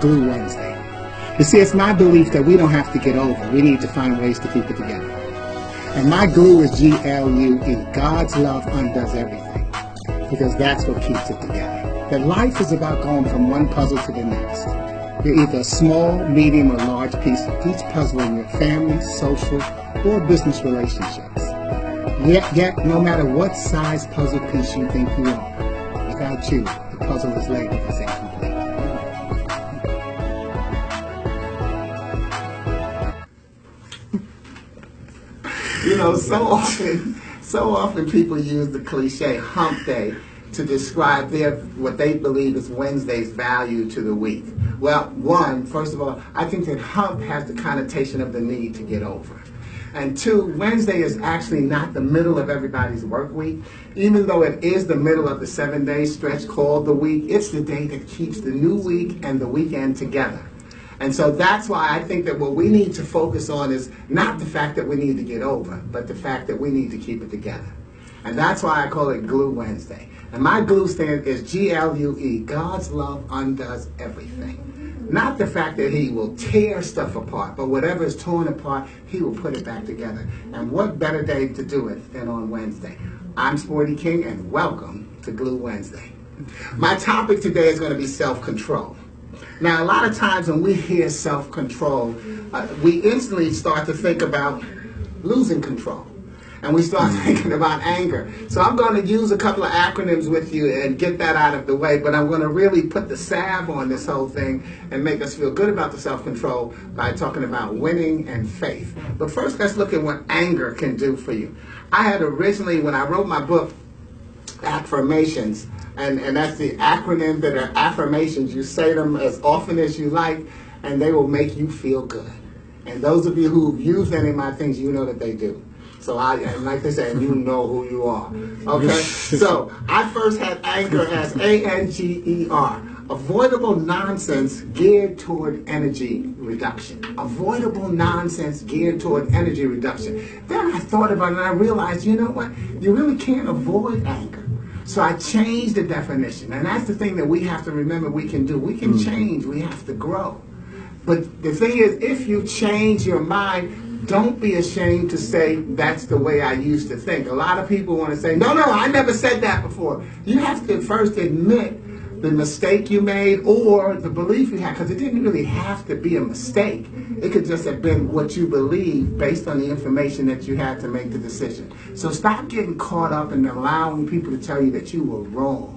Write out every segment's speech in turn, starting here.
Glue Wednesday. You see, it's my belief that we don't have to get over. We need to find ways to keep it together. And my glue is G-L-U-E. God's love undoes everything. Because that's what keeps it together. That life is about going from one puzzle to the next. You're either a small, medium, or large piece of each puzzle in your family, social, or business relationships. Yet, no matter what size puzzle piece you think you are, without you, the puzzle is labeled as incomplete. You know, so often people use the cliche hump day to describe what they believe is Wednesday's value to the week. Well, first of all, I think that hump has the connotation of the need to get over. And two, Wednesday is actually not the middle of everybody's work week. Even though it is the middle of the 7-day stretch called the week, it's the day that keeps the new week and the weekend together. And so that's why I think that what we need to focus on is not the fact that we need to get over, but the fact that we need to keep it together. And that's why I call it Glue Wednesday. And my glue stand is G-L-U-E. God's love undoes everything. Not the fact that he will tear stuff apart, but whatever is torn apart, he will put it back together. And what better day to do it than on Wednesday? I'm Sporty King, and welcome to Glue Wednesday. My topic today is going to be self-control. Now, a lot of times when we hear self-control, we instantly start to think about losing control. And we start thinking about anger. So I'm going to use a couple of acronyms with you and get that out of the way, but I'm going to really put the salve on this whole thing and make us feel good about the self-control by talking about winning and faith. But first, let's look at what anger can do for you. I had originally, when I wrote my book, Affirmations, and that's the acronym that are affirmations. You say them as often as you like, and they will make you feel good. And those of you who've used any of my things, you know that they do. So and like they say, you know who you are. Okay? So I first had anger as A-N-G-E-R. Avoidable nonsense geared toward energy reduction. Avoidable nonsense geared toward energy reduction. Then I thought about it and I realized, you know what? You really can't avoid anger. So I changed the definition. And that's the thing that we have to remember we can do. We can change. We have to grow. But the thing is, if you change your mind, don't be ashamed to say, that's the way I used to think. A lot of people want to say, no, I never said that before. You have to first admit the mistake you made or the belief you had, because it didn't really have to be a mistake. It could just have been what you believe based on the information that you had to make the decision. So stop getting caught up in allowing people to tell you that you were wrong.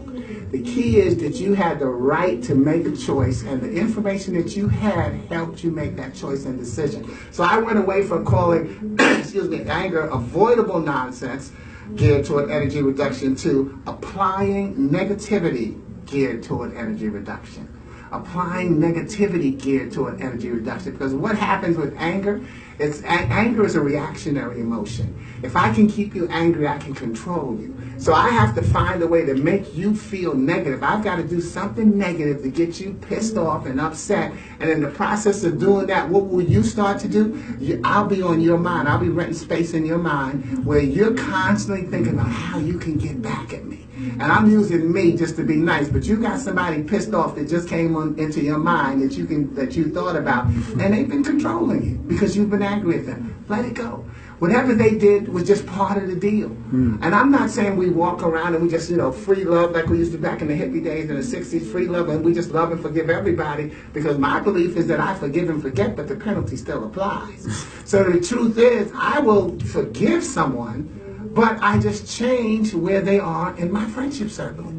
The key is that you had the right to make a choice, and the information that you had helped you make that choice and decision. So I went away from calling, anger avoidable nonsense geared toward energy reduction to applying negativity geared toward energy reduction. Applying negativity geared toward energy reduction. Because what happens with anger, anger is a reactionary emotion. If I can keep you angry, I can control you. So I have to find a way to make you feel negative. I've got to do something negative to get you pissed off and upset. And in the process of doing that, what will you start to do? I'll be on your mind. I'll be renting space in your mind where you're constantly thinking about how you can get back at me. And I'm using me just to be nice, but you got somebody pissed off that just came into your mind that you thought about, and they've been controlling you because you've been angry at them. Let it go. Whatever they did was just part of the deal. And I'm not saying we walk around and we just, free love like we used to back in the hippie days in the 60s, free love, and we just love and forgive everybody, because my belief is that I forgive and forget, but the penalty still applies. So the truth is, I will forgive someone, but I just change where they are in my friendship circle.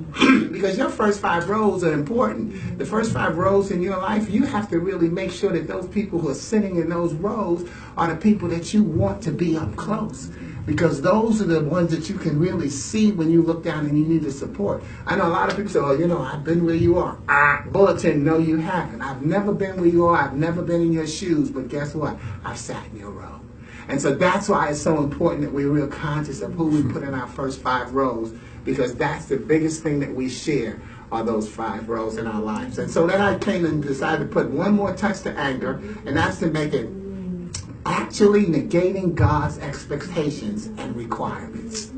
Because your first 5 rows are important. The first 5 rows in your life, you have to really make sure that those people who are sitting in those rows are the people that you want to be up close. Because those are the ones that you can really see when you look down and you need the support. I know a lot of people say, I've been where you are. Bulletin, no you haven't. I've never been where you are. I've never been in your shoes. But guess what? I've sat in your row. And so that's why it's so important that we're real conscious of who we put in our first 5 rows, because that's the biggest thing that we share are those 5 rows in our lives. And so then I came and decided to put one more touch to anger, and that's to make it actually negating God's expectations and requirements.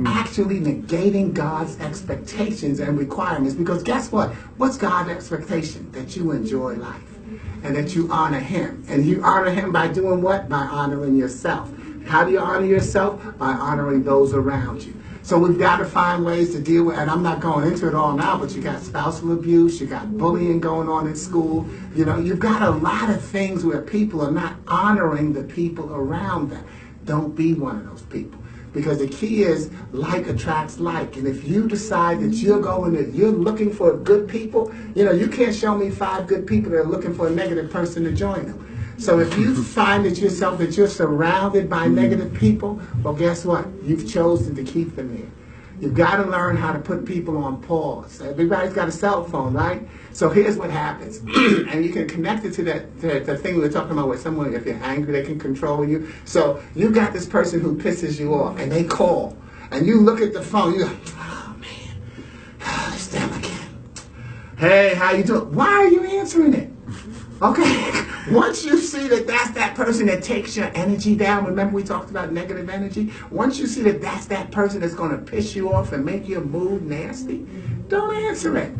actually negating God's expectations and requirements. Because guess what? What's God's expectation? That you enjoy life and that you honor him. And you honor him by doing what? By honoring yourself. How do you honor yourself? By honoring those around you. So we've got to find ways to deal with, and I'm not going into it all now, but you got spousal abuse, you got bullying going on in school. You know, you've got a lot of things where people are not honoring the people around them. Don't be one of those people. Because the key is like attracts like. And if you decide that you're looking for good people, you know, you can't show me 5 good people that are looking for a negative person to join them. So if you find that you're surrounded by negative people, well, guess what? You've chosen to keep them there. You've got to learn how to put people on pause. Everybody's got a cell phone, right? So here's what happens. And you can connect it to the thing we were talking about with someone, if you're angry, they can control you. So you've got this person who pisses you off, and they call. And you look at the phone, you're like, oh, man, it's them again. Hey, how you doing? Why are you answering it? Okay, once you see that that's that person that takes your energy down, remember we talked about negative energy? Once you see that that's that person that's going to piss you off and make your mood nasty, don't answer it.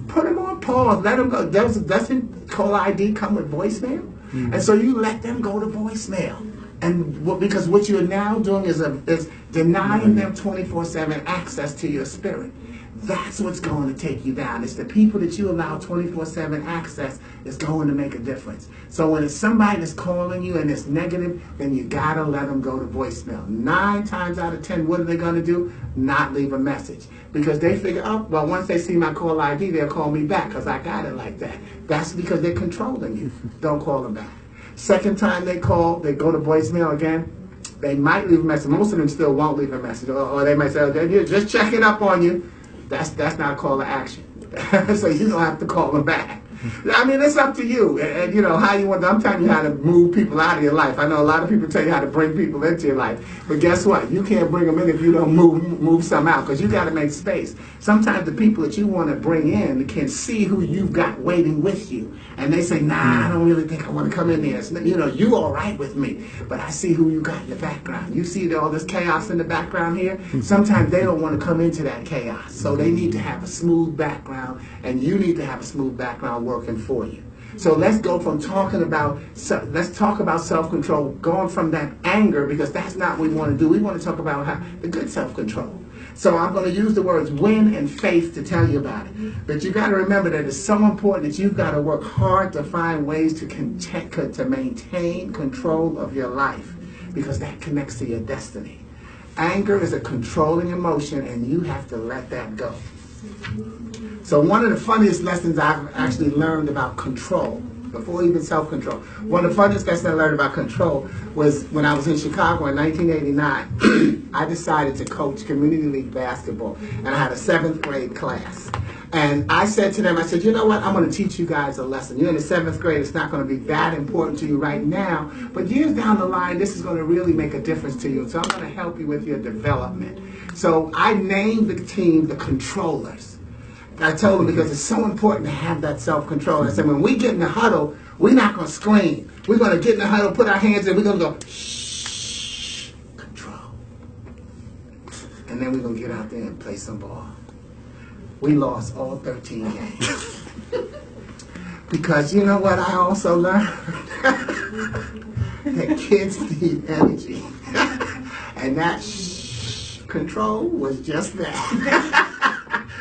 Put them on pause. Let them go. Doesn't call ID come with voicemail? And so you let them go to voicemail. And because what you're now doing is denying them 24/7 access to your spirit. That's what's going to take you down. It's the people that you allow 24/7 access is going to make a difference. So when it's somebody that's calling you and it's negative, then you got to let them go to voicemail. 9 times out of 10, what are they going to do? Not leave a message. Because they figure, oh, well, once they see my call ID, they'll call me back because I got it like that. That's because they're controlling you. Don't call them back. Second time they call, they go to voicemail again. They might leave a message. Most of them still won't leave a message. Or they might say, oh, they're just checking up on you. That's not a call to action. So you don't have to call them back. I mean, it's up to you. And you know, how you want. I'm telling you how to move people out of your life. I know a lot of people tell you how to bring people into your life. But guess what? You can't bring them in if you don't move some out, because you got to make space. Sometimes the people that you want to bring in can see who you've got waiting with you. And they say, nah, I don't really think I want to come in there. So, you know, you all right with me, but I see who you got in the background. You see all this chaos in the background here? Sometimes they don't want to come into that chaos. So they need to have a smooth background, and you need to have a smooth background working for you. So let's go from let's talk about self-control, going from that anger, because that's not what we want to do. We want to talk about the good self-control. So I'm going to use the words win and faith to tell you about it. But you got to remember that it's so important that you've got to work hard to find ways to maintain control of your life, because that connects to your destiny. Anger is a controlling emotion, and you have to let that go. So one of the funniest lessons I've actually learned about control, before even self-control, one of the funniest lessons I learned about control was when I was in Chicago in 1989. I decided to coach community league basketball, and I had a 7th grade class. And I said to them, I said, you know what, I'm going to teach you guys a lesson. You're in the 7th grade, it's not going to be that important to you right now, but years down the line, this is going to really make a difference to you. So I'm going to help you with your development. So I named the team the Controllers. I told them, because it's so important to have that self-control. I said, when we get in the huddle, we're not going to scream. We're going to get in the huddle, put our hands in, we're going to go, shh, control. And then we're going to get out there and play some ball. We lost all 13 games. Because you know what I also learned? That kids need energy. And that control was just that.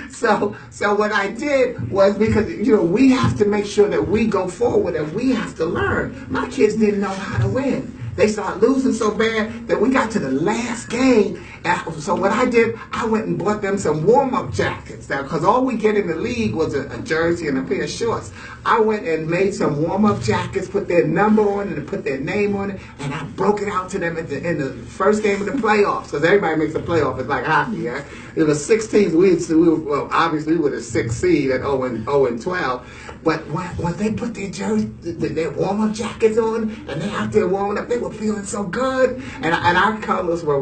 So what I did was, because we have to make sure that we go forward and we have to learn. My kids didn't know how to win. They started losing so bad that we got to the last game. So what I did, I went and bought them some warm-up jackets. Now, because all we get in the league was a jersey and a pair of shorts. I went and made some warm-up jackets, put their number on it and put their name on it, and I broke it out to them in the first game of the playoffs, because everybody makes a playoff. It's like hockey, right? It was 6 teams. Obviously we were the 6th seed at 0-12. But when they put their jersey, their warm-up jackets on, and they out there warming up, they were feeling so good. And our colors were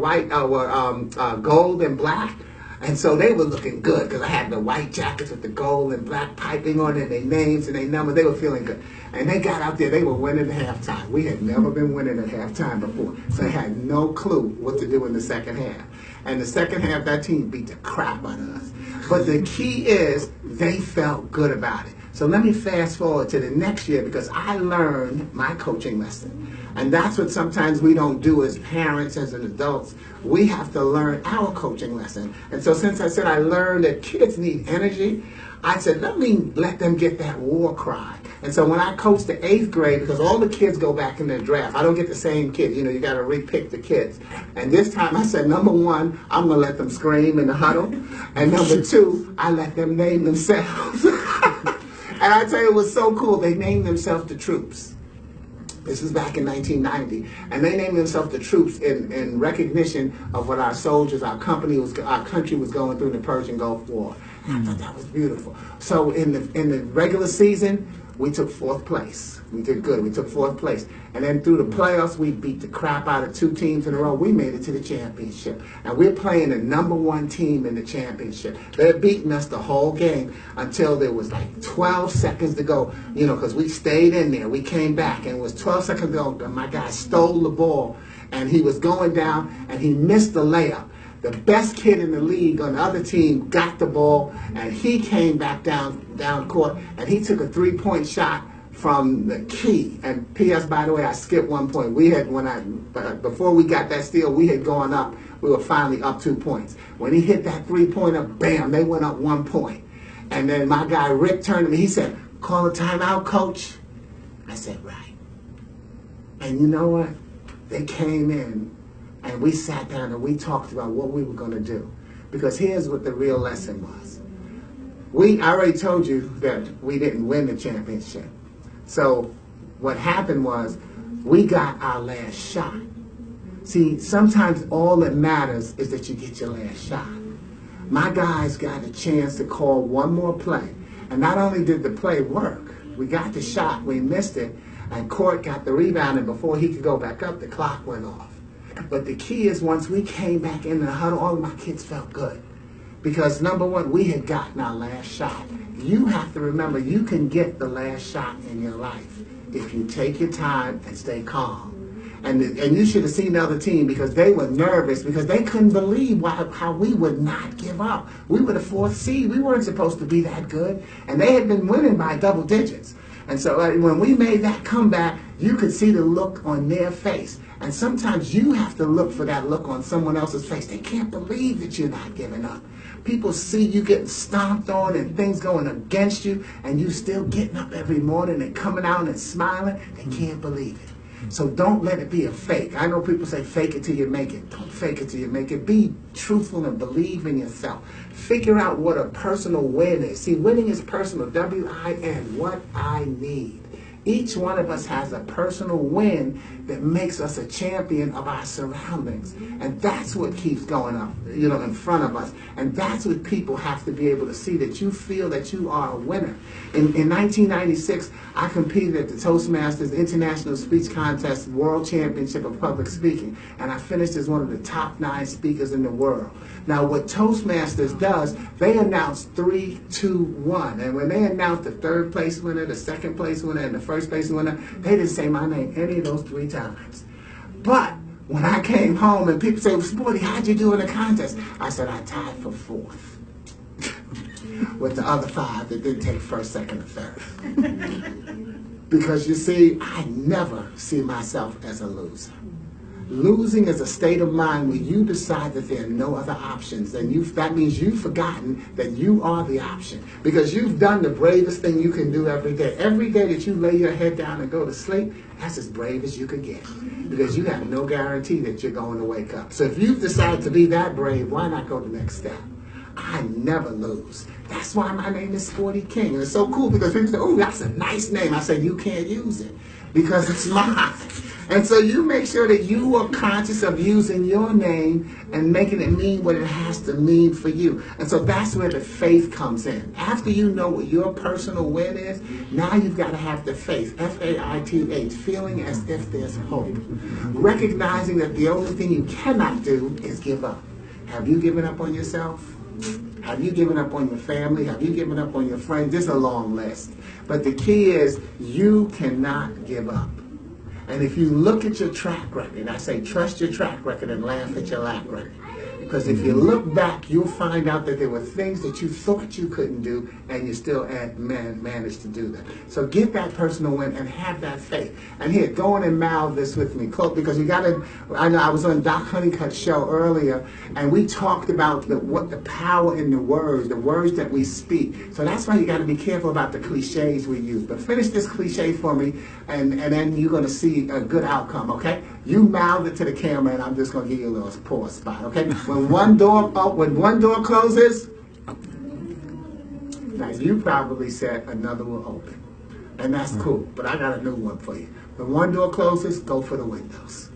gold and black. And so they were looking good, because I had the white jackets with the gold and black piping on it, their names and their numbers. They were feeling good. And they got out there, they were winning at halftime. We had never been winning at halftime before. So they had no clue what to do in the second half. And the second half, that team beat the crap out of us. But the key is they felt good about it. So let me fast forward to the next year, because I learned my coaching lesson. And that's what sometimes we don't do as parents, as adults. We have to learn our coaching lesson. And so since I said I learned that kids need energy, I said, let them get that war cry. And so when I coached the 8th grade, because all the kids go back in the draft, I don't get the same kids. You got to repick the kids. And this time I said, number 1, I'm going to let them scream in the huddle. And number 2, I let them name themselves. And I tell you, it was so cool. They named themselves the troops. This was back in 1990. And they named themselves the troops in recognition of what our soldiers, our country was going through in the Persian Gulf War. And I thought that was beautiful. So in the regular season, we took 4th place. We did good. We took 4th place. And then through the playoffs, we beat the crap out of 2 teams in a row. We made it to the championship. And we're playing the number 1 team in the championship. They're beating us the whole game until there was like 12 seconds to go, because we stayed in there. We came back, and it was 12 seconds to go. And my guy stole the ball, and he was going down, and he missed the layup. The best kid in the league on the other team got the ball, and he came back down court, and he took a 3-point shot from the key. And P.S. by the way, I skipped 1 point. Before we got that steal, we had gone up. We were finally up 2 points. When he hit that 3-pointer, bam, they went up 1 point. And then my guy Rick turned to me. He said, "Call a timeout, coach." I said, "Right." And you know what? They came in. And we sat down and we talked about what we were going to do. Because here's what the real lesson was. I already told you that we didn't win the championship. So what happened was we got our last shot. See, sometimes all that matters is that you get your last shot. My guys got a chance to call one more play. And not only did the play work, we got the shot, we missed it, and Court got the rebound, and before he could go back up, the clock went off. But the key is once we came back in the huddle, all of my kids felt good. Because number 1, we had gotten our last shot. You have to remember, you can get the last shot in your life if you take your time and stay calm. And you should have seen the other team, because they were nervous, because they couldn't believe how we would not give up. We were the 4th seed. We weren't supposed to be that good. And they had been winning by double digits. And so when we made that comeback, you could see the look on their face. And sometimes you have to look for that look on someone else's face. They can't believe that you're not giving up. People see you getting stomped on and things going against you, and you still getting up every morning and coming out and smiling. They can't believe it. So don't let it be a fake. I know people say fake it till you make it. Don't fake it till you make it. Be truthful and believe in yourself. Figure out what a personal win is. See, winning is personal. W-I-N, what I need. Each one of us has a personal win that makes us a champion of our surroundings. And that's what keeps going up, in front of us. And that's what people have to be able to see, that you feel that you are a winner. In 1996, I competed at the Toastmasters International Speech Contest World Championship of Public Speaking. And I finished as one of the top 9 speakers in the world. Now, what Toastmasters does, they announce 3, 2, 1. And when they announce the 3rd place winner, the 2nd place winner, and the 1st place winner, they didn't say my name any of those 3 times. But when I came home and people say, "Sporty, how'd you do in the contest?" I said, "I tied for 4th with the other 5 that didn't take 1st, 2nd, or 3rd. Because you see, I never see myself as a loser. Losing is a state of mind where you decide that there are no other options. That means you've forgotten that you are the option. Because you've done the bravest thing you can do every day. Every day that you lay your head down and go to sleep, that's as brave as you can get. Because you have no guarantee that you're going to wake up. So if you've decided to be that brave, why not go the next step? I never lose. That's why my name is Sporty King. And it's so cool because people say, "Oh, that's a nice name." I say, "You can't use it because it's mine." And so you make sure that you are conscious of using your name and making it mean what it has to mean for you. And so that's where the faith comes in. After you know what your personal win is, now you've got to have the faith, F-A-I-T-H, feeling as if there's hope. Recognizing that the only thing you cannot do is give up. Have you given up on yourself? Have you given up on your family? Have you given up on your friends? There's a long list. But the key is you cannot give up. And if you look at your track record, I say trust your track record and laugh at your lack record. Because if you look back, you'll find out that there were things that you thought you couldn't do, and you still managed to do them. So get that personal win and have that faith. And here, go on and mouth this with me, because you got to. I know I was on Doc Honeycutt's show earlier, and we talked about what the power in the words that we speak. So that's why you got to be careful about the cliches we use. But finish this cliche for me, and then you're going to see a good outcome. Okay? You mouth it to the camera, and I'm just going to give you a little pause spot. Okay? When one door closes, now you probably said another will open, and that's cool. But I got a new one for you. When one door closes, go for the windows.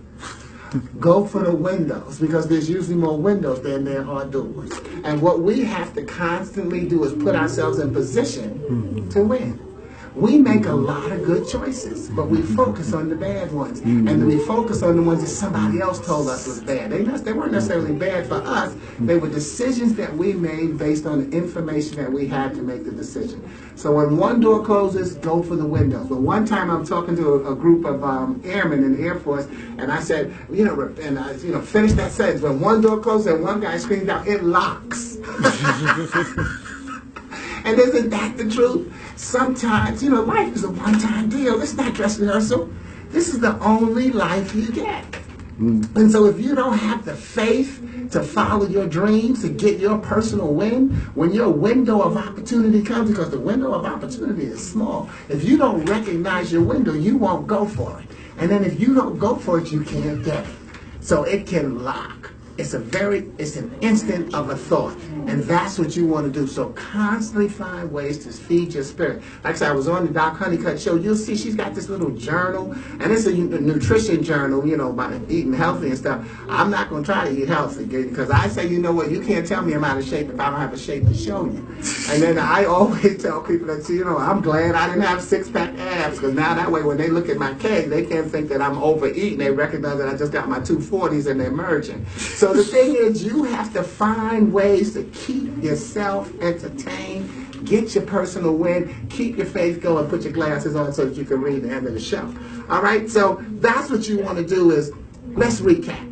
Go for the windows, because there's usually more windows than there are doors. And what we have to constantly do is put ourselves in position to win. We make a lot of good choices, but we focus on the bad ones. And we focus on the ones that somebody else told us was bad. They weren't necessarily bad for us. They were decisions that we made based on the information that we had to make the decision. So when one door closes, go for the windows. But one time I'm talking to a group of airmen in the Air Force, and I said, finish that sentence. When one door closes and one guy screamed out, "It locks." And isn't that the truth? Sometimes, life is a one-time deal. It's not dress rehearsal. This is the only life you get. And so if you don't have the faith to follow your dreams, to get your personal win, when your window of opportunity comes, because the window of opportunity is small, if you don't recognize your window, you won't go for it. And then if you don't go for it, you can't get it. So it can lock. It's an instant of a thought. And that's what you want to do. So constantly find ways to feed your spirit. Like I said, I was on the Doc Honeycutt show. You'll see she's got this little journal. And it's a nutrition journal, about eating healthy and stuff. I'm not going to try to eat healthy, because I say, you know what, you can't tell me I'm out of shape if I don't have a shape to show you. And then I always tell people that, I'm glad I didn't have six-pack abs, because now that way when they look at my cake, they can't think that I'm overeating. They recognize that I just got my 240s and they're merging. So the thing is, you have to find ways to keep yourself entertained, get your personal win, keep your faith going, put your glasses on so that you can read the end of the show. All right, so that's what you want to do is, let's recap.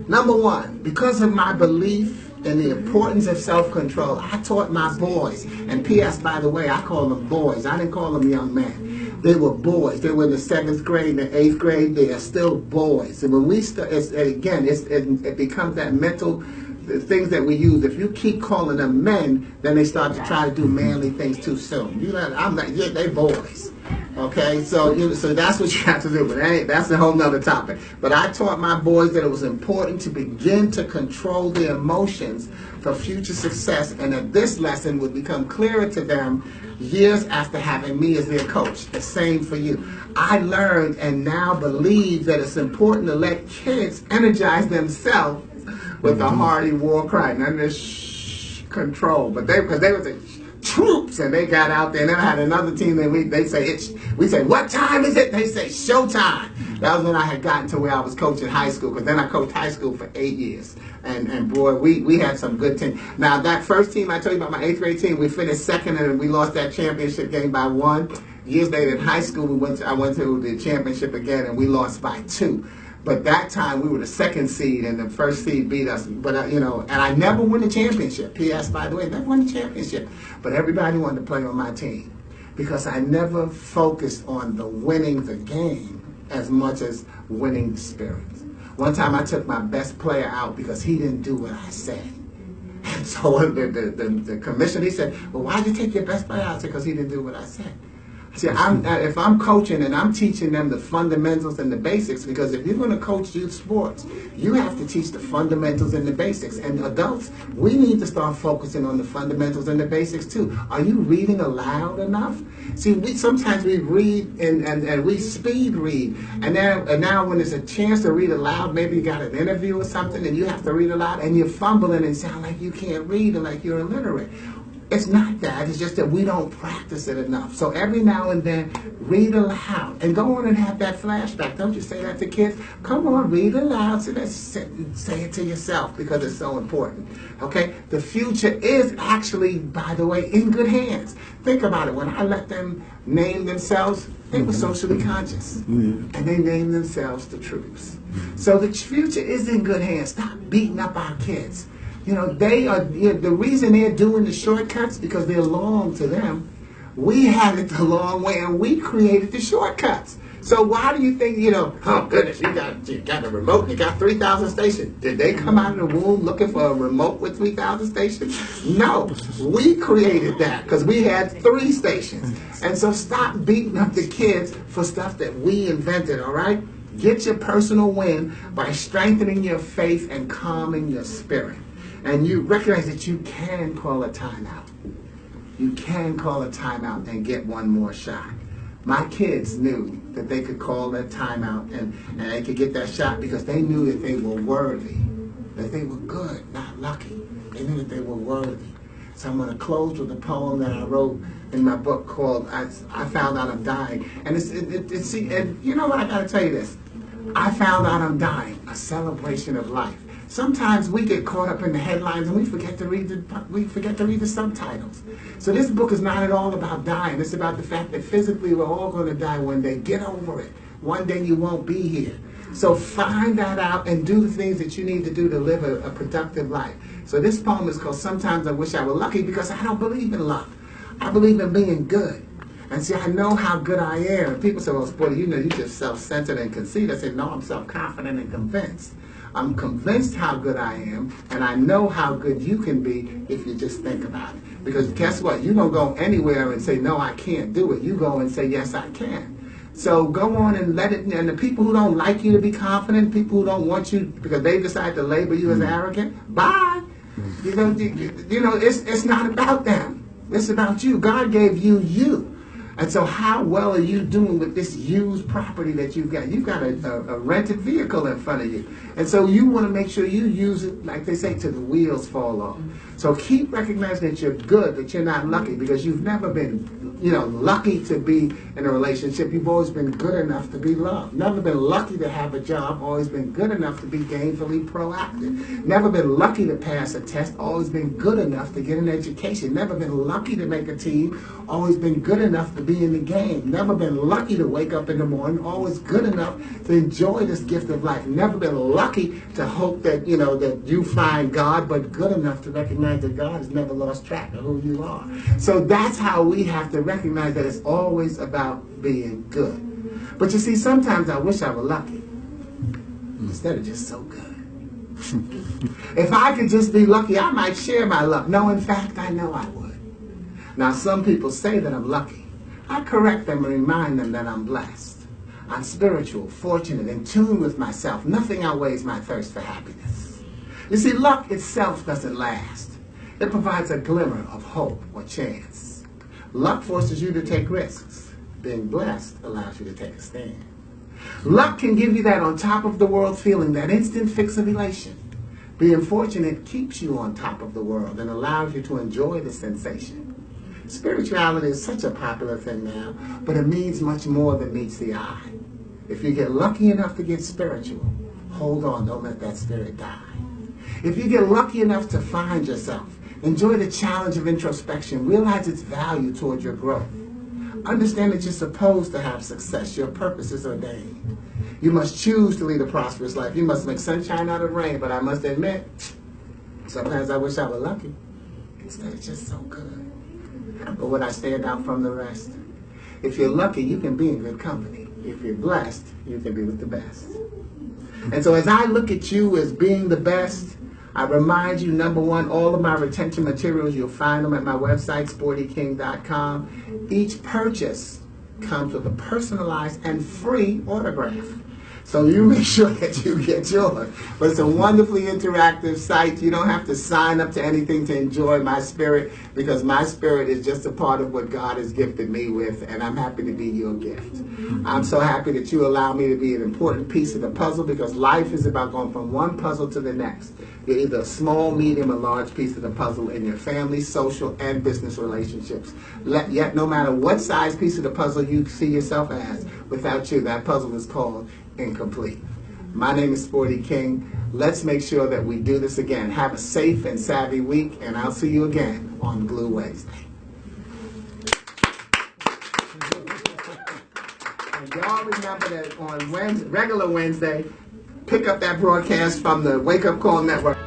Number one, because of my belief in the importance of self-control, I taught my boys, and P.S., by the way, I call them boys. I didn't call them young men. They were boys. They were in the 7th grade and the 8th grade. They are still boys. And when we start, it becomes that mental things that we use. If you keep calling them men, then they start to try to do manly things too soon. They boys. Okay, so that's what you have to do. But that's a whole nother topic. But I taught my boys that it was important to begin to control their emotions for future success, and that this lesson would become clearer to them years after having me as their coach. The same for you. I learned and now believe that it's important to let kids energize themselves with a hearty war cry. None of this control. But because they were the troops, and they got out there, and then I had another team that we say, what time is it? They say, showtime. That was when I had gotten to where I was coaching high school, because then I coached high school for 8 years. And boy, we had some good teams. Now, that first team I told you about, my 8th grade team, we finished second, and we lost that championship game by 1. Years later in high school, I went to the championship again, and we lost by 2. But that time, we were the 2nd seed, and the 1st seed beat us. But, and I never won the championship. P.S., by the way, never won the championship. But everybody wanted to play on my team, because I never focused on the winning the game as much as winning the spirit. One time I took my best player out because he didn't do what I said. And so the commissioner, he said, well, why did you take your best player out? I said, because he didn't do what I said. See, if I'm coaching and I'm teaching them the fundamentals and the basics, because if you're going to coach youth sports, you have to teach the fundamentals and the basics. And adults, we need to start focusing on the fundamentals and the basics too. Are you reading aloud enough? See, sometimes we read and we speed read, and now when there's a chance to read aloud, maybe you got an interview or something, and you have to read aloud, and you're fumbling and sound like you can't read and like you're illiterate. It's not that. It's just that we don't practice it enough. So every now and then, read aloud. And go on and have that flashback. Don't you say that to kids? Come on, read aloud. So let's say it to yourself because it's so important. Okay? The future is actually, by the way, in good hands. Think about it. When I let them name themselves, they were socially conscious. And they named themselves the troops. So the future is in good hands. Stop beating up our kids. You know, they are, the reason they're doing the shortcuts because they're long to them. We had it the long way and we created the shortcuts. So why do you think, oh goodness, you got a remote and you got 3,000 stations. Did they come out of the womb looking for a remote with 3,000 stations? No, we created that because we had 3 stations. And so stop beating up the kids for stuff that we invented, all right? Get your personal win by strengthening your faith and calming your spirit. And you recognize that you can call a timeout. You can call a timeout and get one more shot. My kids knew that they could call that timeout and they could get that shot because they knew that they were worthy, that they were good, not lucky. They knew that they were worthy. So I'm going to close with a poem that I wrote in my book called I Found Out I'm Dying. And and you know what, I got to tell you this. I found out I'm dying, a celebration of life. Sometimes we get caught up in the headlines and we forget to read the subtitles. So this book is not at all about dying. It's about the fact that physically we're all going to die one day. Get over it. One day you won't be here. So find that out and do the things that you need to do to live a productive life. So this poem is called Sometimes I Wish I Were Lucky because I don't believe in luck. I believe in being good. And see, I know how good I am. And people say, well, Sporty, you're just self-centered and conceited. I said, no, I'm self-confident and convinced. I'm convinced how good I am, and I know how good you can be if you just think about it. Because guess what? You don't go anywhere and say, no, I can't do it. You go and say, yes, I can. So go on and let it, and the people who don't like you to be confident, people who don't want you because they decide to label you as arrogant, bye. You know, it's not about them. It's about you. God gave you you. And so how well are you doing with this used property that you've got? You've got a rented vehicle in front of you. And so you want to make sure you use it, like they say, till the wheels fall off. So keep recognizing that you're good, that you're not lucky, because you've never been, lucky to be in a relationship. You've always been good enough to be loved. Never been lucky to have a job. Always been good enough to be gainfully proactive. Never been lucky to pass a test. Always been good enough to get an education. Never been lucky to make a team. Always been good enough to be in the game. Never been lucky to wake up in the morning. Always good enough to enjoy this gift of life. Never been lucky to hope that, that you find God, but good enough to recognize that God has never lost track of who you are. So that's how we have to recognize that it's always about being good. But you see, sometimes I wish I were lucky instead of just so good. If I could just be lucky, I might share my luck. No, in fact, I know I would. Now, some people say that I'm lucky. I correct them and remind them that I'm blessed. I'm spiritual, fortunate, in tune with myself. Nothing outweighs my thirst for happiness. You see, luck itself doesn't last. It provides a glimmer of hope or chance. Luck forces you to take risks. Being blessed allows you to take a stand. Luck can give you that on top of the world feeling, that instant fix of elation. Being fortunate keeps you on top of the world and allows you to enjoy the sensation. Spirituality is such a popular thing now, but it means much more than meets the eye. If you get lucky enough to get spiritual, hold on, don't let that spirit die. If you get lucky enough to find yourself, enjoy the challenge of introspection, realize its value toward your growth. Understand that you're supposed to have success. Your purpose is ordained. You must choose to lead a prosperous life. You must make sunshine out of rain, but I must admit, sometimes I wish I were lucky instead of just so good. But would I stand out from the rest? If you're lucky, you can be in good company. If you're blessed, you can be with the best. And so as I look at you as being the best, I remind you, number one, all of my retention materials, you'll find them at my website, sportyking.com. Each purchase comes with a personalized and free autograph. So you make sure that you get yours. But it's a wonderfully interactive site. You don't have to sign up to anything to enjoy my spirit, because my spirit is just a part of what God has gifted me with, and I'm happy to be your gift. I'm so happy that you allow me to be an important piece of the puzzle, because life is about going from one puzzle to the next. You're either a small, medium, or large piece of the puzzle in your family, social, and business relationships. Yet no matter what size piece of the puzzle you see yourself as, without you, that puzzle is called incomplete. My name is Sporty King. Let's make sure that we do this again. Have a safe and savvy week, and I'll see you again on Glue Wednesday. And y'all remember that on regular Wednesday, pick up that broadcast from the Wake Up Call Network.